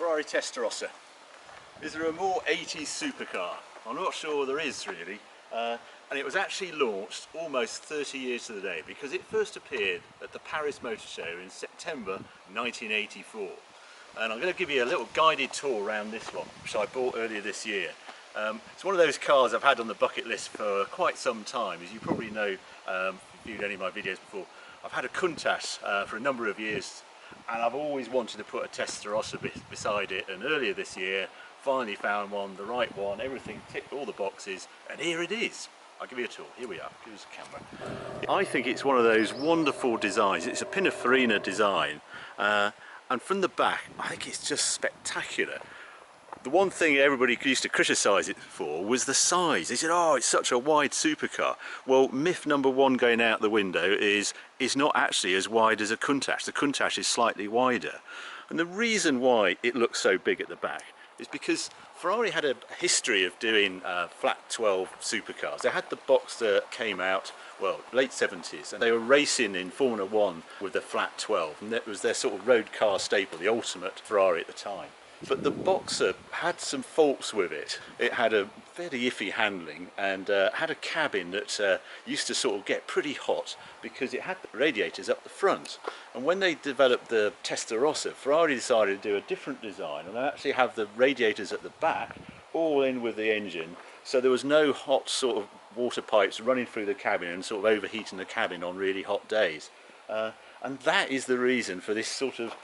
Ferrari Testarossa. Is there a more 80s supercar? I'm not sure there is really. And it was actually launched almost 30 years to the day because it first appeared at the Paris Motor Show in September 1984. And I'm going to give you a little guided tour around this one, which I bought earlier this year. It's one of those cars I've had on the bucket list for quite some time. As you probably know, if you've viewed any of my videos before, I've had a Countach for a number of years, and I've always wanted to put a Testarossa beside it, and earlier this year finally found one, the right one, everything ticked all the boxes, and here it is. I'll give you a tour. Here we are. Give us a camera. I think it's one of those wonderful designs. It's a Pininfarina design, and from the back I think it's just spectacular. The one thing everybody used to criticise it for was the size. They said, oh, it's such a wide supercar. Well, myth number one going out the window is it's not actually as wide as a Countach. The Countach is slightly wider. And the reason why it looks so big at the back is because Ferrari had a history of doing flat 12 supercars. They had the box that came out, well, late 70s, and they were racing in Formula 1 with the flat 12, and that was their sort of road car staple, the ultimate Ferrari at the time. But the Boxer had some faults with it. It had a fairly iffy handling and had a cabin that used to sort of get pretty hot because it had the radiators up the front. And when they developed the Testarossa, Ferrari decided to do a different design and they actually have the radiators at the back all in with the engine, so there was no hot sort of water pipes running through the cabin and sort of overheating the cabin on really hot days. And that is the reason for this sort of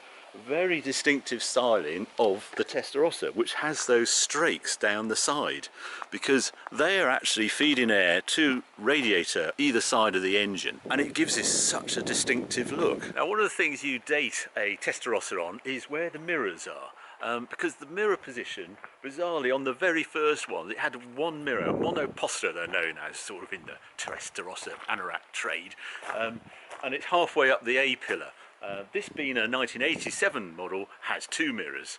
very distinctive styling of the Testarossa, which has those strakes down the side, because they are actually feeding air to radiator either side of the engine, and it gives this such a distinctive look. Now, one of the things you date a Testarossa on is where the mirrors are. Because the mirror position, bizarrely, on the very first one, it had one mirror, monoposter they're known as, sort of in the Testarossa anorak trade, and it's halfway up the A-pillar. This being a 1987 model has two mirrors,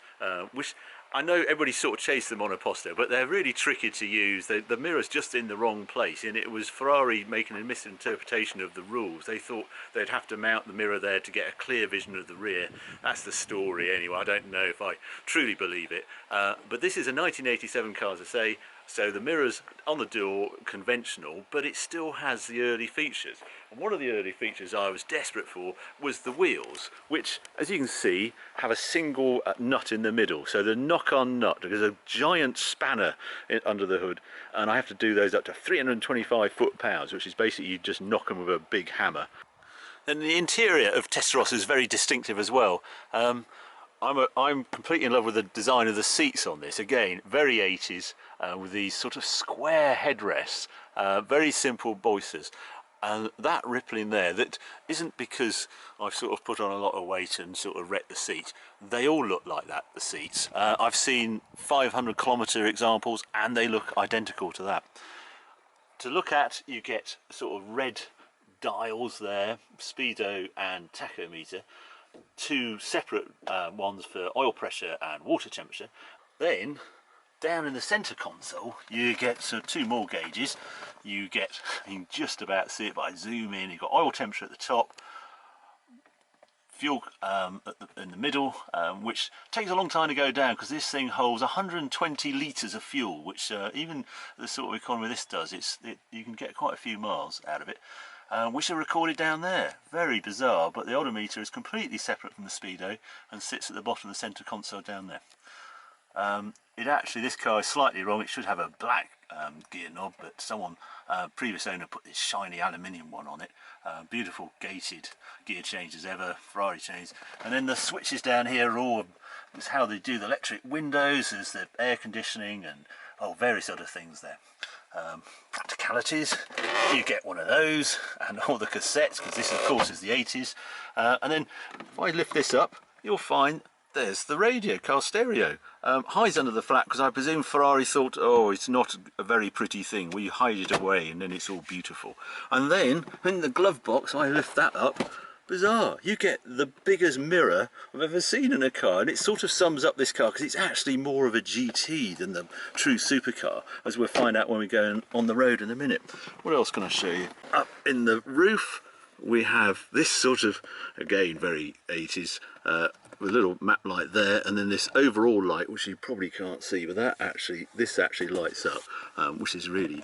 which I know everybody sort of chased the monoposter, but they're really tricky to use. The mirror's just in the wrong place, and it was Ferrari making a misinterpretation of the rules. They thought they'd have to mount the mirror there to get a clear vision of the rear. That's the story anyway. I don't know if I truly believe it. But this is a 1987 car, as I say, so the mirror's on the door, conventional, but it still has the early features. And one of the early features I was desperate for was the wheels, which, as you can see, have a single nut in the middle. So the knock-on nut, there's a giant spanner under the hood, and I have to do those up to 325 foot-pounds, which is basically you just knock them with a big hammer. And the interior of Testarossa is very distinctive as well. I'm completely in love with the design of the seats on this. Again, very 80s, with these sort of square headrests, very simple bolsters. And that rippling there, that isn't because I've sort of put on a lot of weight and sort of wrecked the seat. They all look like that, the seats. I've seen 500-kilometre examples and they look identical to that. To look at, you get sort of red dials there, speedo and tachometer. Two separate ones for oil pressure and water temperature. Then down in the centre console you get two more gauges. You get, you can just about see it, but I zoom in, you've got oil temperature at the top, fuel in the middle, which takes a long time to go down because this thing holds 120 litres of fuel, which even the sort of economy this does, you can get quite a few miles out of it. Which are recorded down there. Very bizarre, but the odometer is completely separate from the speedo and sits at the bottom of the centre console down there. This car is slightly wrong. It should have a black gear knob, but someone, previous owner, put this shiny aluminium one on it. Beautiful gated gear change as ever, Ferrari chains. And then the switches down here are all, it's how they do the electric windows, there's the air conditioning and various other things there. Practicalities, you get one of those and all the cassettes, because this of course is the 80s, and then if I lift this up you'll find there's the radio, car stereo. Hides under the flap because I presume Ferrari thought, oh, it's not a very pretty thing, we hide it away and then it's all beautiful. And then in the glove box I lift that up, bizarre, you get the biggest mirror I've ever seen in a car, and it sort of sums up this car because it's actually more of a GT than the true supercar, as we'll find out when we go on the road in a minute. What else can I show you? Up in the roof we have this sort of, again, very 80s, with a little map light there, and then this overall light, which you probably can't see, but this actually lights up, which is really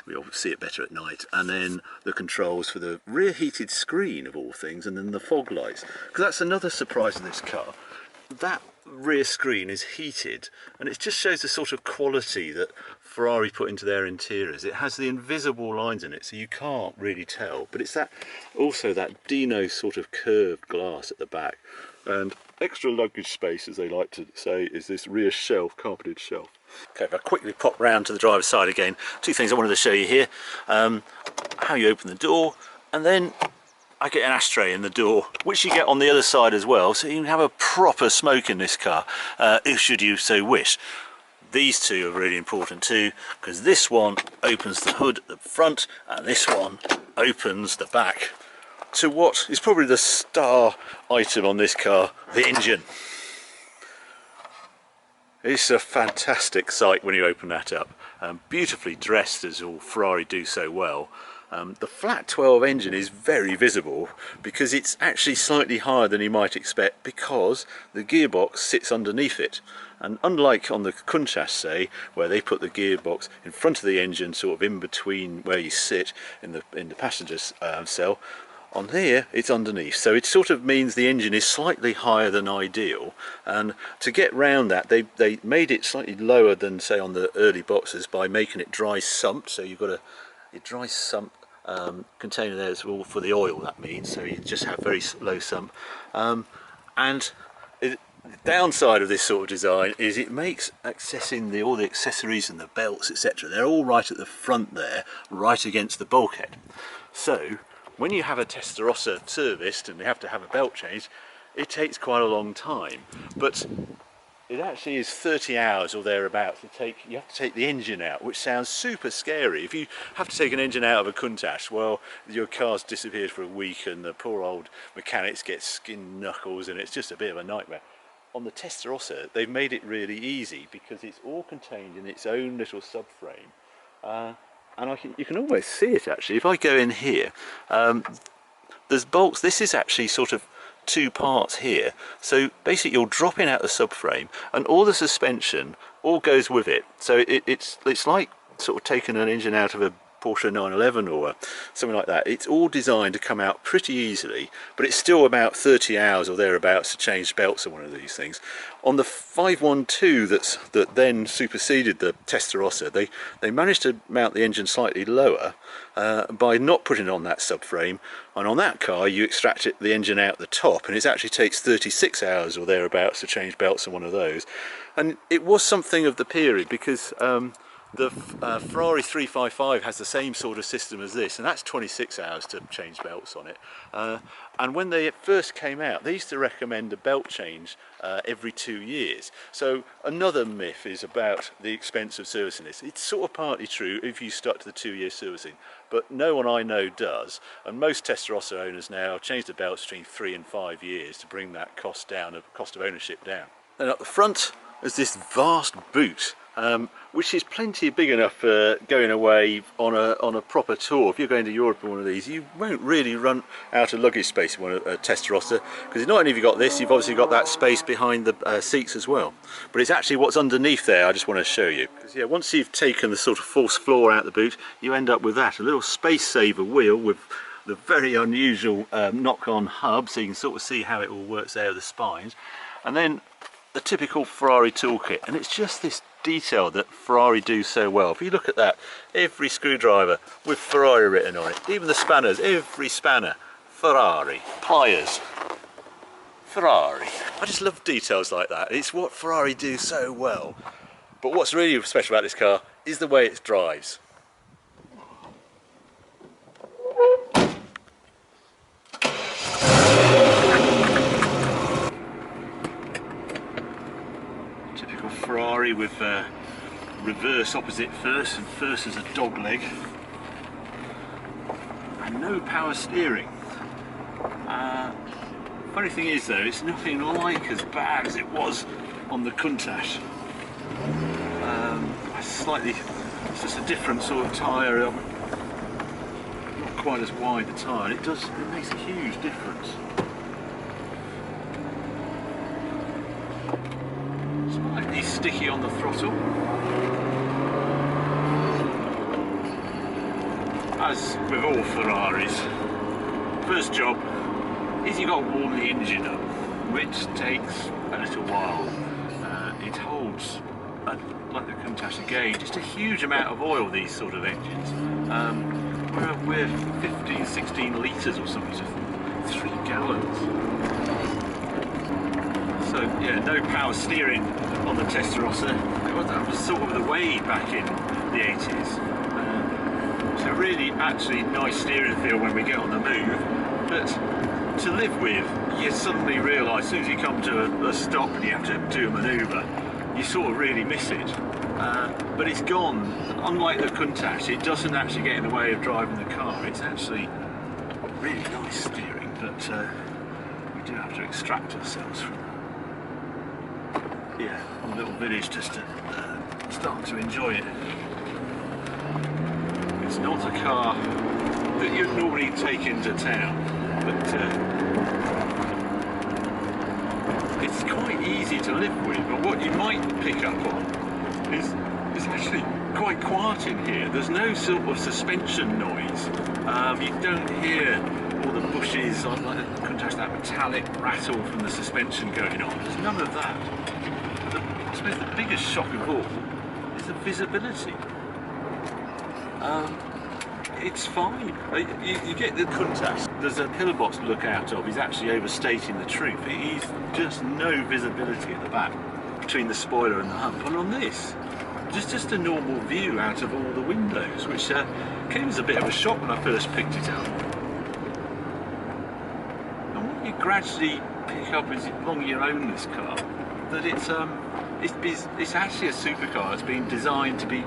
we'll see it better at night. And then the controls for the rear heated screen of all things, and then the fog lights, because that's another surprise of this car. That rear screen is heated, and it just shows the sort of quality that Ferrari put into their interiors. It has the invisible lines in it, so you can't really tell, but it's also that Dino sort of curved glass at the back, and extra luggage space, as they like to say, is this rear shelf, carpeted shelf. Okay, if I quickly pop round to the driver's side again, two things I wanted to show you here. How you open the door, and then I get an ashtray in the door, which you get on the other side as well, so you can have a proper smoke in this car, should you so wish. These two are really important too, because this one opens the hood at the front, and this one opens the back to what is probably the star item on this car, the engine. It's a fantastic sight when you open that up. Beautifully dressed, as all Ferrari do so well. The flat 12 engine is very visible because it's actually slightly higher than you might expect, because the gearbox sits underneath it. And unlike on the Countach, say, where they put the gearbox in front of the engine, sort of in between where you sit in the passenger cell, on here it's underneath, so it sort of means the engine is slightly higher than ideal. And to get round that, they made it slightly lower than, say, on the early Boxers by making it dry sumped. So you've got a dry sump container there as well for the oil, that means, so you just have very low sump. The downside of this sort of design is it makes accessing all the accessories and the belts, etc., they're all right at the front there, right against the bulkhead. So when you have a Testarossa serviced and you have to have a belt changed, it takes quite a long time. But it actually is 30 hours or thereabouts you have to take the engine out, which sounds super scary. If you have to take an engine out of a Countach, well, your car's disappeared for a week and the poor old mechanics get skin knuckles, and it's just a bit of a nightmare. On the Testarossa, they've made it really easy because it's all contained in its own little subframe. And you can almost see it actually. If I go in here, there's bolts. This is actually sort of two parts here. So basically you're dropping out the subframe, and all the suspension all goes with it. So it's like sort of taking an engine out of a Porsche 911 or something like that. It's all designed to come out pretty easily, but it's still about 30 hours or thereabouts to change belts on one of these things. On the 512 that then superseded the Testarossa, they managed to mount the engine slightly lower by not putting on that subframe, and on that car you extract the engine out the top, and it actually takes 36 hours or thereabouts to change belts on one of those. And it was something of the period, because the Ferrari 355 has the same sort of system as this, and that's 26 hours to change belts on it. And when they first came out, they used to recommend a belt change every 2 years. So another myth is about the expense of servicing this. It's sort of partly true if you stuck to the 2-year servicing, but no one I know does. And most Testarossa owners now have changed the belts between 3 and 5 years to bring that cost down, the cost of ownership down. And up the front is this vast boot, which is plenty big enough for going away on a proper tour. If you're going to Europe on one of these, you won't really run out of luggage space in a Testarossa, because not only have you got this, you've obviously got that space behind the seats as well. But it's actually what's underneath there I just want to show you. Because yeah, once you've taken the sort of false floor out the boot, you end up with that, a little space saver wheel with the very unusual knock-on hub, so you can sort of see how it all works there with the spines. And then the typical Ferrari toolkit, and it's just this detail that Ferrari do so well. If you look at that, every screwdriver with Ferrari written on it, even the spanners, every spanner, Ferrari. Pliers, Ferrari. I just love details like that. It's what Ferrari do so well. But what's really special about this car is the way it drives. Ferrari with reverse opposite first, and first as a dog leg, and no power steering. Funny thing is though, it's nothing like as bad as it was on the Countach. It's just a different sort of tyre, not quite as wide the tyre, and it makes a huge difference. Slightly sticky on the throttle. As with all Ferraris, first job is you've got to warm the engine up, which takes a little while. It holds, like the Countach again, just a huge amount of oil, these sort of engines. We're 15, 16 litres or something, so 3 gallons. So yeah, no power steering on the Testarossa. That was sort of the way back in the 80s. So really actually nice steering feel when we get on the move, but to live with, you suddenly realise as soon as you come to a stop and you have to do a manoeuvre, you sort of really miss it. But it's gone. Unlike the Countach, it doesn't actually get in the way of driving the car. It's actually really nice steering, but we do have to extract ourselves from a little village just to start to enjoy it. It's not a car that you'd normally take into town, but it's quite easy to live with. But what you might pick up on is actually quite quiet in here. There's no sort of suspension noise. You don't hear all the bushes, like the Countach, that metallic rattle from the suspension going on. There's none of that. I suppose the biggest shock of all is the visibility. It's fine. You get the Countach. There's a pillbox to look out of. He's actually overstating the truth. He's just no visibility at the back between the spoiler and the hump. And on this, just a normal view out of all the windows, which came as a bit of a shock when I first picked it up. And what you gradually pick up as long as you own this car, that it's actually a supercar. It's been designed to be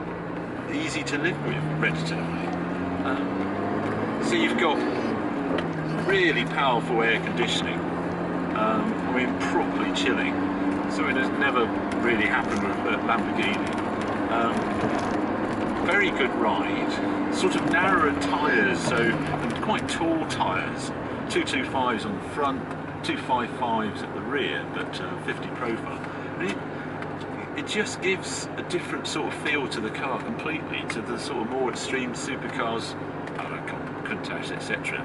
easy to live with, relatively. So you've got really powerful air conditioning, I mean properly chilling, something that's never really happened with a Lamborghini. Very good ride, sort of narrower tyres, and quite tall tyres, 225s on the front, 255s at the rear, but 50 profile. And it just gives a different sort of feel to the car completely, to the sort of more extreme supercars, Countach, etc.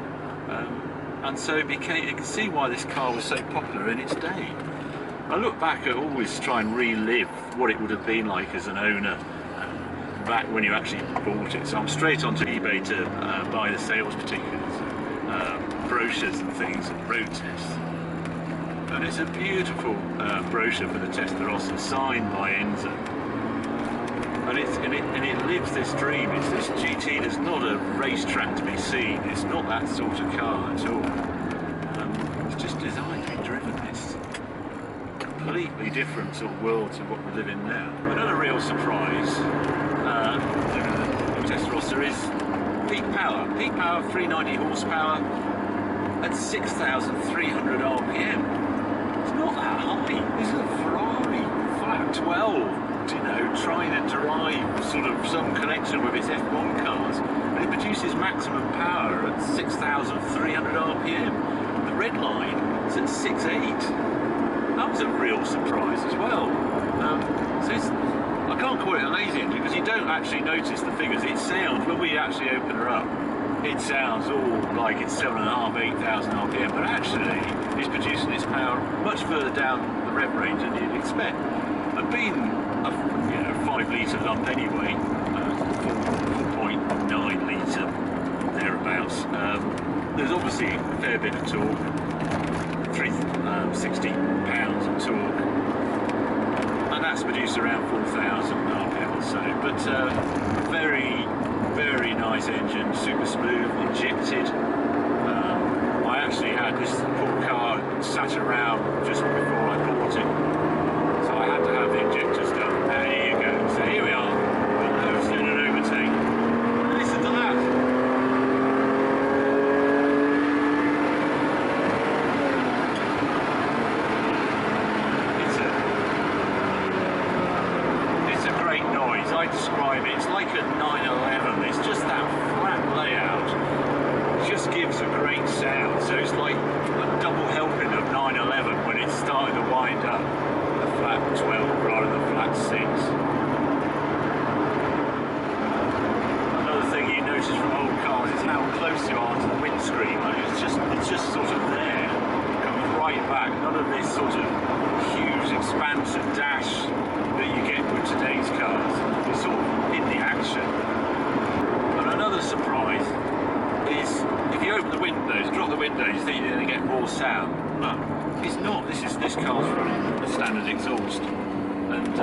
And so you can see why this car was so popular in its day. I look back at always try and relive what it would have been like as an owner back when you actually bought it. So I'm straight onto eBay to buy the sales particulars, brochures and things, and road tests. And it's a beautiful brochure for the Testarossa, signed by Enzo. And it lives this dream. It's this GT. There's not a racetrack to be seen. It's not that sort of car at all. It's just designed to be driven. It's a completely different sort of world to what we live in now. Another real surprise, the Testarossa is peak power. Peak power, 390 horsepower at 6,300 RPM. It's not that high. This is a Ferrari flat 12. You know, trying to derive sort of some connection with its F1 cars, and it produces maximum power at 6,300 RPM. The red line is at 6.8. That was a real surprise as well. I can't call it a lazy engine because you don't actually notice the figures. It sounds, when we actually open her up, it sounds all like it's 7,500, 8,000 RPM, but actually it's producing its power much further down the rev range than you'd expect. And being a 5 litre lump anyway, 4.9 litre thereabouts, there's obviously a fair bit of torque, 360 pounds of torque, and that's produced around 4,000 RPM or so. But very, very nice engine, super smooth, injected. I actually had this poor car sat around just before I bought it. So I had to have the injectors done. There you go. So here we are. We're doing an overtake. Listen to that. It's a great noise. I describe it. It's like a 911. It's just that flat layout. wind up the flat 12 rather than the flat 6. Another thing you notice from old cars is how close you are to the windscreen. Like it's just sort of there, comes right back. None of this sort of huge expansive dash that you get with today's cars. It's sort of in the action. And another surprise is if you open the windows, drop the windows, you think you're going to get more sound. No, it's not. This car's running a standard exhaust, and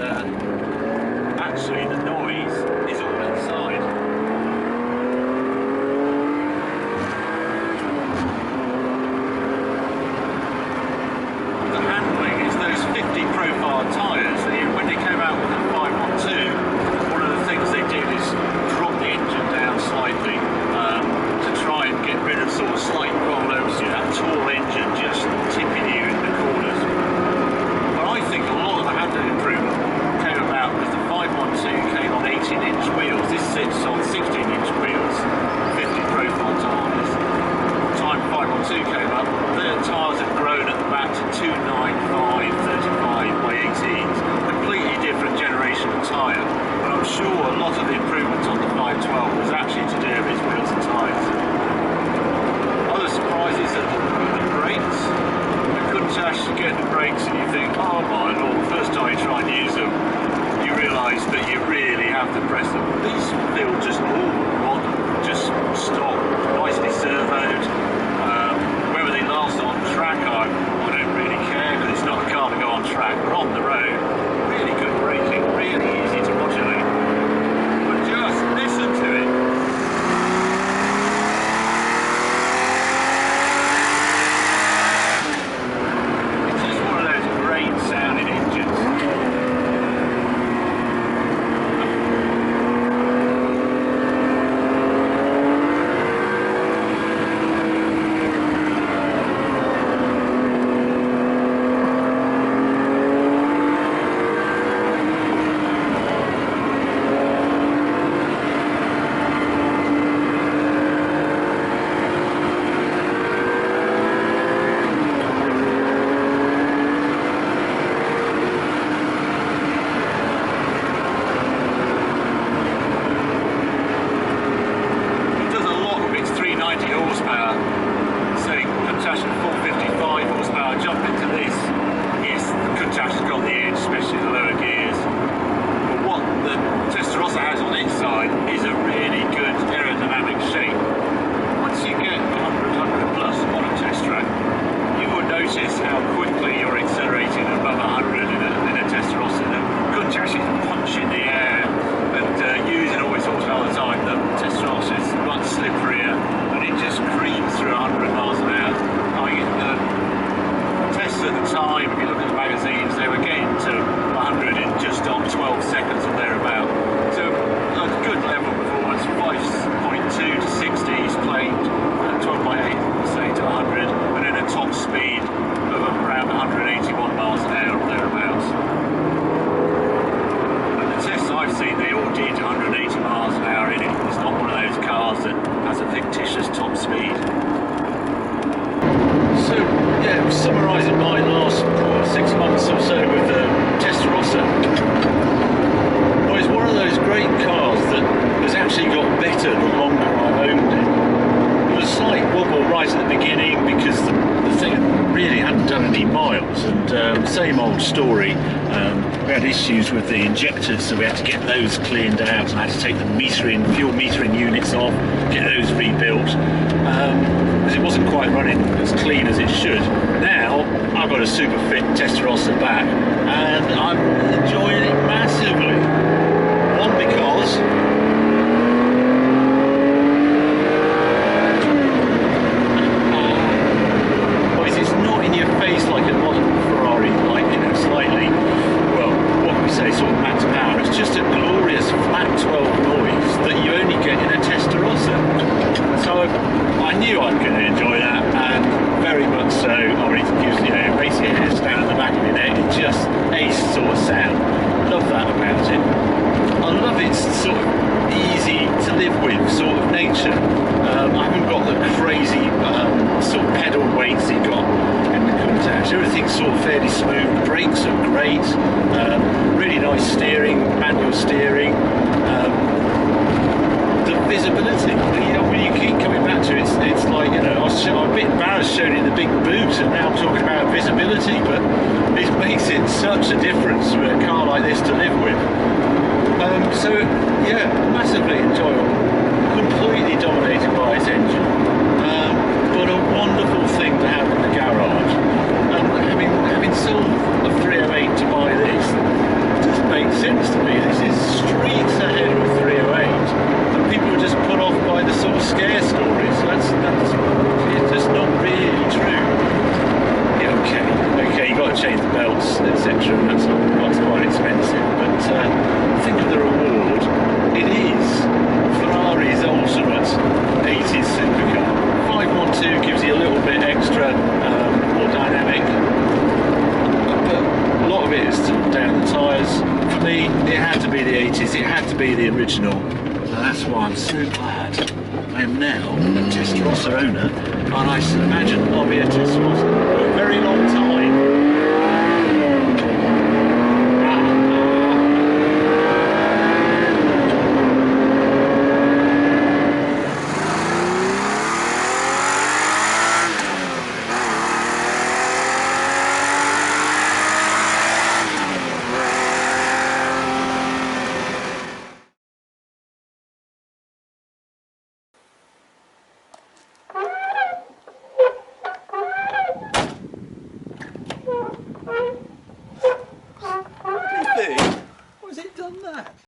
actually the noise is all inside. The handling is those 50 profile tyres. When they came out with the 512, one of the things they did is drop the engine down slightly to try and get rid of sort of slight rollovers, that tall engine just tipping you in the corners. But I think a lot of the handling improvement came about because the 512 came on 18-inch wheels. This sits on 16-inch wheels, 50 profile tyres. Time 512 came up, the tyres had grown at the back to 295, 35 by 18s, completely different generation of tyre. But I'm sure a lot of the improvements on the 512 was actually to do with its wheels and tyres. Other surprises are the brakes. The Countach, you get the brakes and you think, oh my lord, first time you try and use them, you realise that you really have to press them. These feel just normal, just stop, nicely servoed. Whether they last on track, I don't really care, because it's not a car to go on track. But on the road, really good braking, really easy to modulate. But just listen to it. It's just one of those great sounding engines. Summarising my last 6 months or so with the Testarossa, well, it's one of those great cars that has actually got better the longer I've owned it. There was a slight wobble right at the beginning because the thing really hadn't done any miles, and same old story. We had issues with the injectors, so we had to get those cleaned out, and I had to take the fuel metering units off, get those rebuilt, because it wasn't quite running as clean as it should. Now I've got a super fit Testarossa back, and I'm enjoying it massively. One, because it's not in your face like a modern Ferrari, like, slightly, well, what can we say, sort of max power. It's just a glorious flat 12 noise that you only get in a Testarossa. So I knew I'd going to enjoy that, and very much so. I mean, it gives, racing hairs down at the back of your neck. It's just ace sort of sound. Love that about it. I love its sort of all fairly smooth, brakes are great, really nice steering, manual steering. The visibility, when you keep coming back to it, it's like, you know, I'm a bit embarrassed showing you the big boot and now I'm talking about visibility, but it makes it such a difference for a car like this to live with. So yeah, massively enjoyable, completely dominated by its engine, but a wonderful thing to have in the garage. And having sold a 308 to buy this, it doesn't make sense to me. This is streets ahead of a 308, and people are just put off by the sort of scare stories. That's it's just not really true. Yeah, okay, you've got to change the belts, etc. That's quite expensive, but think of the reward. It is Ferrari's ultimate 80s supercar. 512 gives you a little bit extra, more dynamic, but a lot of it is still down the tyres. For me, it had to be the 80s, it had to be the original. So that's why I'm so glad I am now a Testarossa owner, and I should imagine I'll be a Testarossa for a very long time.